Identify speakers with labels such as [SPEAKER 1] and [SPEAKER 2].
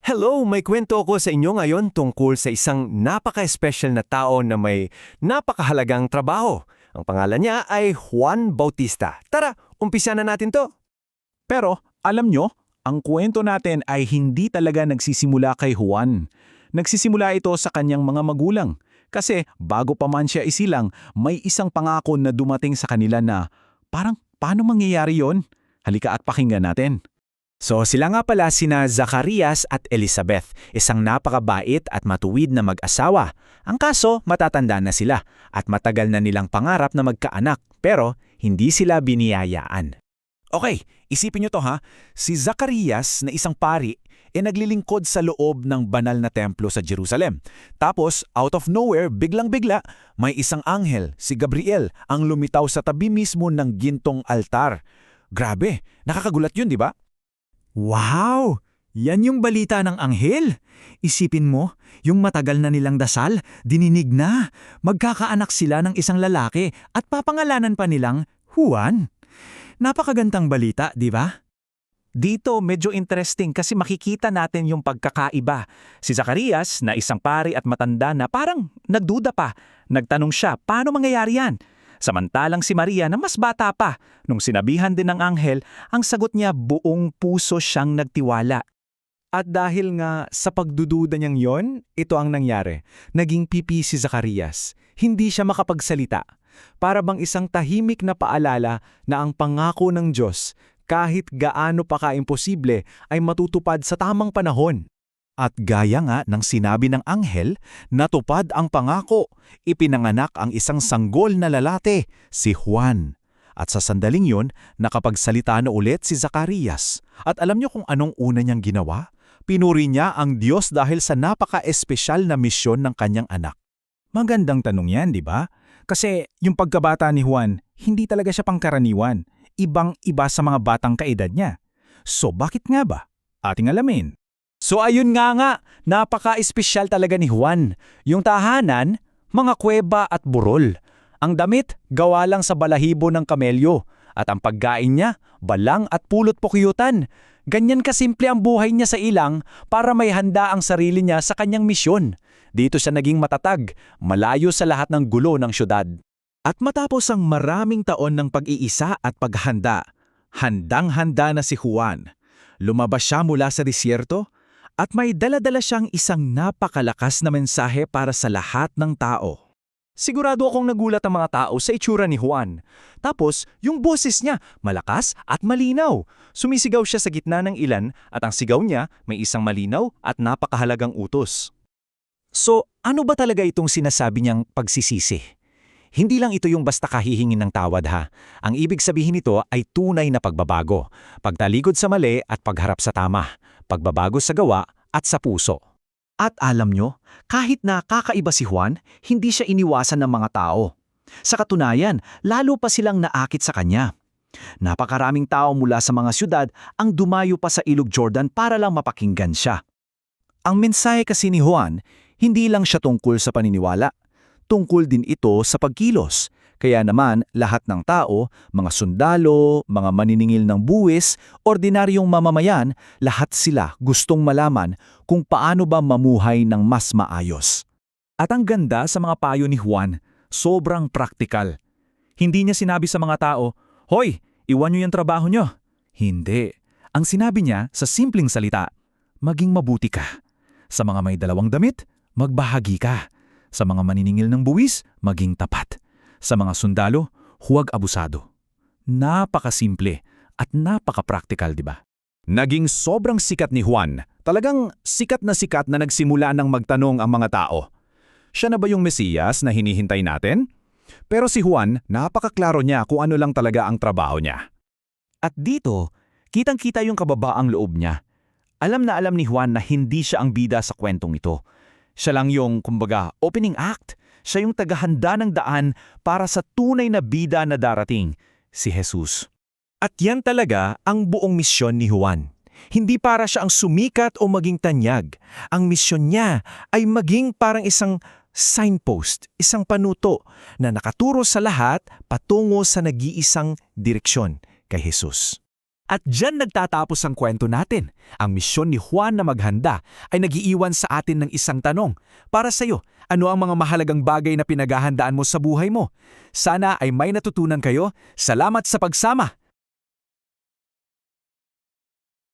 [SPEAKER 1] Hello, may kwento ako sa inyo ngayon tungkol sa isang napaka-espesyal na tao na may napakahalagang trabaho. Ang pangalan niya ay Juan Bautista. Tara, umpisa na natin to.
[SPEAKER 2] Pero, alam nyo, ang kwento natin ay hindi talaga nagsisimula kay Juan. Nagsisimula ito sa kanyang mga magulang. Kasi bago pa man siya isilang, may isang pangako na dumating sa kanila na parang paano mangyayari yon? Halika at pakinggan natin.
[SPEAKER 3] So sila nga pala sina Zacarias at Elizabeth, isang napakabait at matuwid na mag-asawa. Ang kaso, matatanda na sila at matagal na nilang pangarap na magkaanak pero hindi sila biniyayaan. Okay, isipin nyo to ha. Si Zacarias na isang pari naglilingkod sa loob ng banal na templo sa Jerusalem. Tapos, out of nowhere, biglang-bigla, may isang anghel, si Gabriel, ang lumitaw sa tabi mismo ng gintong altar. Grabe, nakakagulat yun, di ba?
[SPEAKER 4] Wow! Yan yung balita ng anghel. Isipin mo, yung matagal na nilang dasal, dininig na. Magkakaanak sila ng isang lalaki at papangalanan pa nilang Juan. Napakagandang balita, di ba?
[SPEAKER 2] Dito medyo interesting kasi makikita natin yung pagkakaiba. Si Zacarias na isang pari at matanda na parang nagduda pa. Nagtanong siya, paano mangyayari yan? Samantalang si Maria na mas bata pa, nung sinabihan din ng anghel, ang sagot niya buong puso siyang nagtiwala.
[SPEAKER 3] At dahil nga sa pagdududa niyang yon, ito ang nangyari. Naging pipi si Zacarias. Hindi siya makapagsalita. Para bang isang tahimik na paalala na ang pangako ng Diyos, kahit gaano pa kaimposible, ay matutupad sa tamang panahon. At gaya nga ng sinabi ng anghel, natupad ang pangako. Ipinanganak ang isang sanggol na lalaki, si Juan. At sa sandaling yun, nakapagsalita na ulit si Zacarias. At alam niyo kung anong una niyang ginawa? Pinuri niya ang Diyos dahil sa napaka-espesyal na misyon ng kanyang anak.
[SPEAKER 4] Magandang tanong yan, di ba? Kasi yung pagkabata ni Juan, hindi talaga siya pangkaraniwan. Ibang-iba sa mga batang kaedad niya. So bakit nga ba? Ating alamin.
[SPEAKER 3] So ayun nga, napaka-espesyal talaga ni Juan. Yung tahanan, mga kuweba at burol. Ang damit, gawa lang sa balahibo ng kamelyo. At ang pagkain niya, balang at pulot pukyutan. Ganyan kasimple ang buhay niya sa ilang para may handa ang sarili niya sa kanyang misyon. Dito siya naging matatag, malayo sa lahat ng gulo ng syudad. At matapos ang maraming taon ng pag-iisa at paghanda, handang-handa na si Juan. Lumabas siya mula sa disyerto at may dala-dala siyang isang napakalakas na mensahe para sa lahat ng tao. Sigurado akong nagulat ang mga tao sa itsura ni Juan. Tapos, yung boses niya, malakas at malinaw. Sumisigaw siya sa gitna ng ilan at ang sigaw niya may isang malinaw at napakahalagang utos. So, ano ba talaga itong sinasabi niyang pagsisisi? Hindi lang ito yung basta kahihingin ng tawad ha. Ang ibig sabihin nito ay tunay na pagbabago. Pagtalikod sa mali at pagharap sa tama. Pagbabago sa gawa at sa puso. At alam nyo, kahit na kakaiba si Juan, hindi siya iniwasan ng mga tao. Sa katunayan, lalo pa silang naakit sa kanya. Napakaraming tao mula sa mga syudad ang dumayo pa sa Ilog Jordan para lang mapakinggan siya. Ang mensahe kasi ni Juan, hindi lang siya tungkol sa paniniwala. Tungkol din ito sa pagkilos. Kaya naman, lahat ng tao, mga sundalo, mga maniningil ng buwis, ordinaryong mamamayan, lahat sila gustong malaman kung paano ba mamuhay ng mas maayos. At ang ganda sa mga payo ni Juan, sobrang praktikal. Hindi niya sinabi sa mga tao, "Hoy, iwan niyo yung trabaho niyo." Hindi. Ang sinabi niya sa simpleng salita, maging mabuti ka. Sa mga may dalawang damit, magbahagi ka. Sa mga maniningil ng buwis, maging tapat. Sa mga sundalo, huwag abusado. Napakasimple at napaka-practical, di ba? Naging sobrang sikat ni Juan. Talagang sikat na nagsimula ng magtanong ang mga tao. Siya na ba yung Mesiyas na hinihintay natin? Pero si Juan, napakaklaro niya kung ano lang talaga ang trabaho niya. At dito, kitang-kita yung kababaang loob niya. Alam na alam ni Juan na hindi siya ang bida sa kwentong ito. Siya lang yung, kumbaga, opening act. Siya yung tagahanda ng daan para sa tunay na bida na darating, si Jesus. At yan talaga ang buong misyon ni Juan. Hindi para siya ang sumikat o maging tanyag. Ang misyon niya ay maging parang isang signpost, isang panuto na nakaturo sa lahat patungo sa nag-iisang direksyon, kay Jesus. At dyan nagtatapos ang kwento natin. Ang misyon ni Juan na maghanda ay nagiiwan sa atin ng isang tanong. Para sa'yo, ano ang mga mahalagang bagay na pinaghahandaan mo sa buhay mo? Sana ay may natutunan kayo. Salamat sa pagsama!